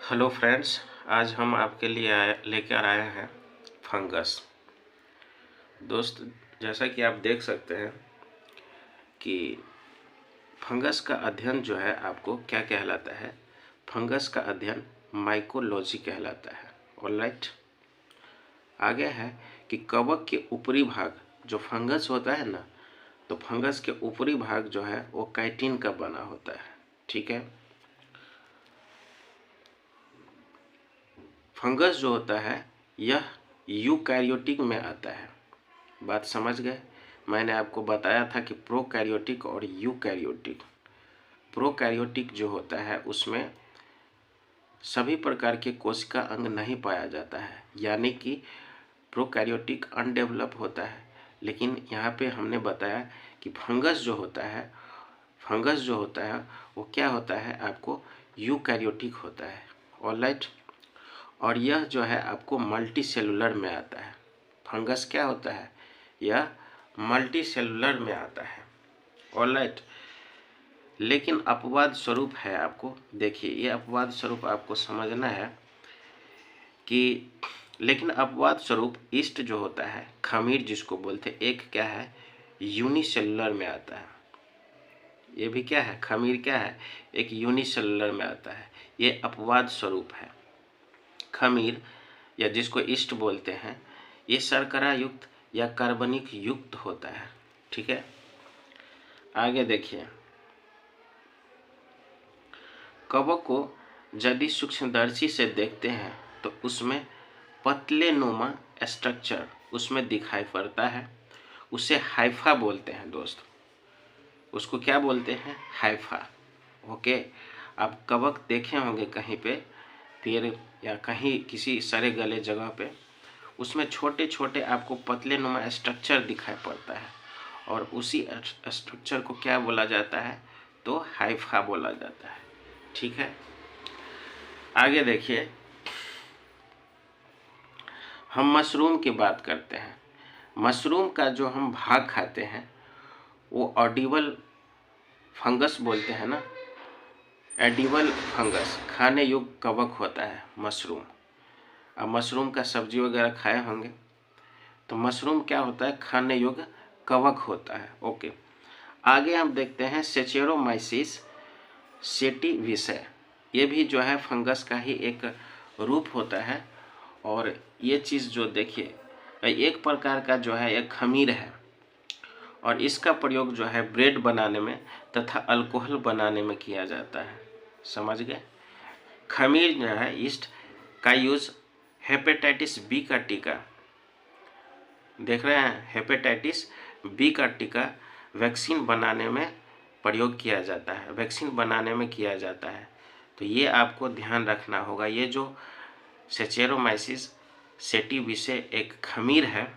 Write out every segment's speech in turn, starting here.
Hello friends, आज हम आपके लिए लेकर आए हैं फंगस। दोस्त, जैसा कि आप देख सकते हैं कि फंगस का अध्ययन जो है आपको क्या कहलाता है। फंगस का अध्ययन माइकोलॉजी कहलाता है। ऑलराइट, आगे है कि कवक के ऊपरी भाग जो फंगस होता है ना, तो फंगस के ऊपरी भाग जो है वो काइटिन का बना होता है। ठीक है, फंगस जो होता है यह यूकैरियोटिक में आता है। बात समझ गए? मैंने आपको बताया था कि प्रोकैरियोटिक और यूकैरियोटिक। प्रोकैरियोटिक जो होता है उसमें सभी प्रकार के कोशिका अंग नहीं पाया जाता है, यानी कि प्रोकैरियोटिक अनडेवलप होता है। लेकिन यहाँ पे हमने बताया कि फंगस जो होता है वो क्या होता है, आपको यूकैरियोटिक होता है। ऑलराइट, और यह जो है आपको मल्टी सेलुलर में आता है। फंगस क्या होता है, यह मल्टी सेलुलर में आता है। ऑलराइट, लेकिन अपवाद स्वरूप है। आपको देखिए, ये अपवाद स्वरूप आपको समझना है कि लेकिन अपवाद स्वरूप ईस्ट जो होता है, खमीर जिसको बोलते हैं, एक क्या है, यूनिसेलुलर में आता है। ये भी क्या है, खमीर क्या है, एक यूनिसेलुलर में आता है। ये अपवाद स्वरूप है। खमीर या जिसको ईस्ट बोलते हैं, ये शर्करा युक्त या कार्बनिक युक्त होता है। ठीक है, आगे देखिए, कवक को यदि सूक्ष्मदर्शी से देखते हैं तो उसमें पतले नुमा स्ट्रक्चर उसमें दिखाई पड़ता है। उसे हाइफा बोलते हैं दोस्त। उसको क्या बोलते हैं, हाइफा। ओके, आप कवक देखे होंगे कहीं पे पेड़ या कहीं किसी सड़े गले जगह पे, उसमें छोटे छोटे आपको पतले नुमा स्ट्रक्चर दिखाई पड़ता है, और उसी स्ट्रक्चर को क्या बोला जाता है, तो हाइफा बोला जाता है। ठीक है, आगे देखिए, हम मशरूम की बात करते हैं। मशरूम का जो हम भाग खाते हैं वो ऑडिबल फंगस बोलते हैं ना। एडिबल फंगस, खाने योग्य कवक होता है मशरूम। अब मशरूम का सब्जी वगैरह खाए होंगे, तो मशरूम क्या होता है, खाने योग्य कवक होता है। ओके, आगे हम देखते हैं सेचेरोमाइसिस सेटिविसे। ये भी जो है फंगस का ही एक रूप होता है। और ये चीज़ जो देखिए, एक प्रकार का जो है एक खमीर है, और इसका प्रयोग जो है ब्रेड बनाने में तथा अल्कोहल बनाने में किया जाता है। समझ गए? खमीर जो है ईस्ट का यूज हेपेटाइटिस बी का टीका, देख रहे हैं, हेपेटाइटिस बी का टीका वैक्सीन बनाने में प्रयोग किया जाता है, वैक्सीन बनाने में किया जाता है। तो ये आपको ध्यान रखना होगा। ये जो सेचेरोमाइसिस सेटिविसे एक खमीर है,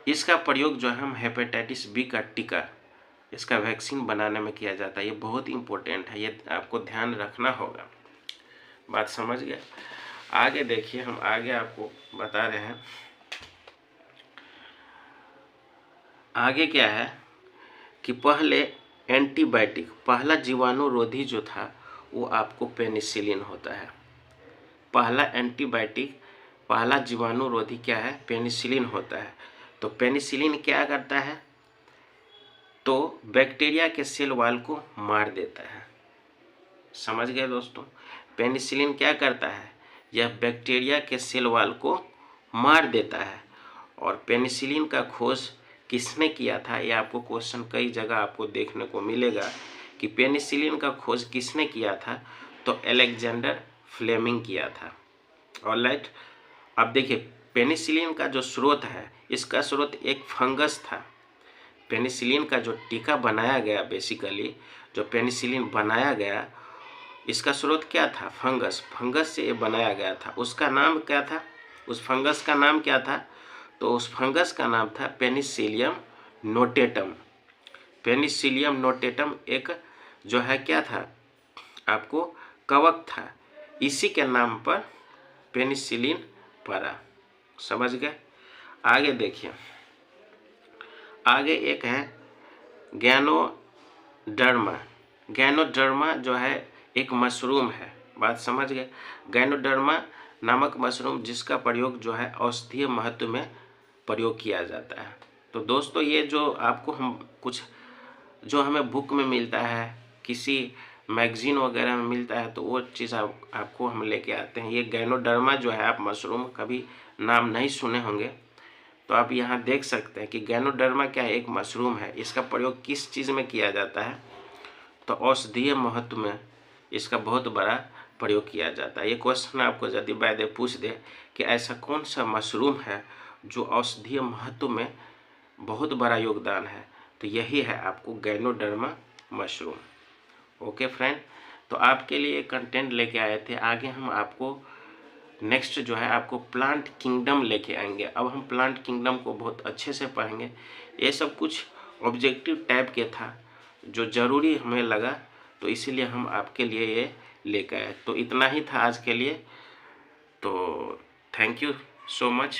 इसका प्रयोग जो है हम हेपेटाइटिस बी का टीका, इसका वैक्सीन बनाने में किया जाता है। ये बहुत इंपॉर्टेंट है, ये आपको ध्यान रखना होगा। बात समझ गए? आगे देखिए, हम आगे आपको बता रहे हैं। आगे क्या है कि पहले एंटीबायोटिक, पहला जीवाणुरोधी जो था वो आपको पेनिसिलिन होता है। पहला एंटीबायोटिक, पहला जीवाणुरोधी क्या है, पेनिसिलिन होता है। तो पेनिसिलिन क्या करता है, तो बैक्टीरिया के सेल वॉल को मार देता है। समझ गए दोस्तों? पेनिसिलिन क्या करता है, यह बैक्टीरिया के सेल वॉल को मार देता है। और पेनिसिलिन का खोज किसने किया था, ये आपको क्वेश्चन कई जगह आपको देखने को मिलेगा कि पेनिसिलिन का खोज किसने किया था, तो अलेक्जेंडर फ्लेमिंग किया था। ऑलराइट, अब देखिए, पेनिसिलिन का जो स्रोत है, इसका स्रोत एक फंगस था। पेनिसिलिन का जो टीका बनाया गया, बेसिकली जो पेनिसिलिन बनाया गया, इसका स्रोत क्या था, फंगस। फंगस से ये बनाया गया था। उसका नाम क्या था, उस फंगस का नाम क्या था, तो उस फंगस का नाम था पेनिसिलियम नोटेटम। पेनिसिलियम नोटेटम एक जो है क्या था, आपको कवक था। इसी के नाम पर पेनिसिलिन पड़ा। समझ गए? आगे देखिए, आगे एक है गैनोडर्मा। गैनोडर्मा जो है एक मशरूम है। बात समझ गए। गैनोडर्मा नामक मशरूम जिसका प्रयोग जो है औषधीय महत्व में प्रयोग किया जाता है। तो दोस्तों ये जो आपको हम कुछ जो हमें बुक में मिलता है, किसी मैगजीन वगैरह में मिलता है, तो वो चीज़ आपको हम लेके आते हैं। ये गैनोडर्मा जो है आप मशरूम कभी नाम नहीं सुने होंगे, तो आप यहाँ देख सकते हैं कि गैनोडर्मा क्या है, एक मशरूम है। इसका प्रयोग किस चीज़ में किया जाता है, तो औषधीय महत्व में इसका बहुत बड़ा प्रयोग किया जाता है। ये क्वेश्चन आपको यदि वैद्य पूछ दे कि ऐसा कौन सा मशरूम है जो औषधीय महत्व में बहुत बड़ा योगदान है, तो यही है आपको गैनोडर्मा मशरूम। ओके फ्रेंड, तो आपके लिए कंटेंट लेके आए थे। आगे हम आपको नेक्स्ट जो है आपको प्लांट किंगडम लेके आएंगे। अब हम प्लांट किंगडम को बहुत अच्छे से पढ़ेंगे। ये सब कुछ ऑब्जेक्टिव टाइप के था जो ज़रूरी हमें लगा, तो इसीलिए हम आपके लिए ये लेकर आए। तो इतना ही था आज के लिए, तो थैंक यू सो मच।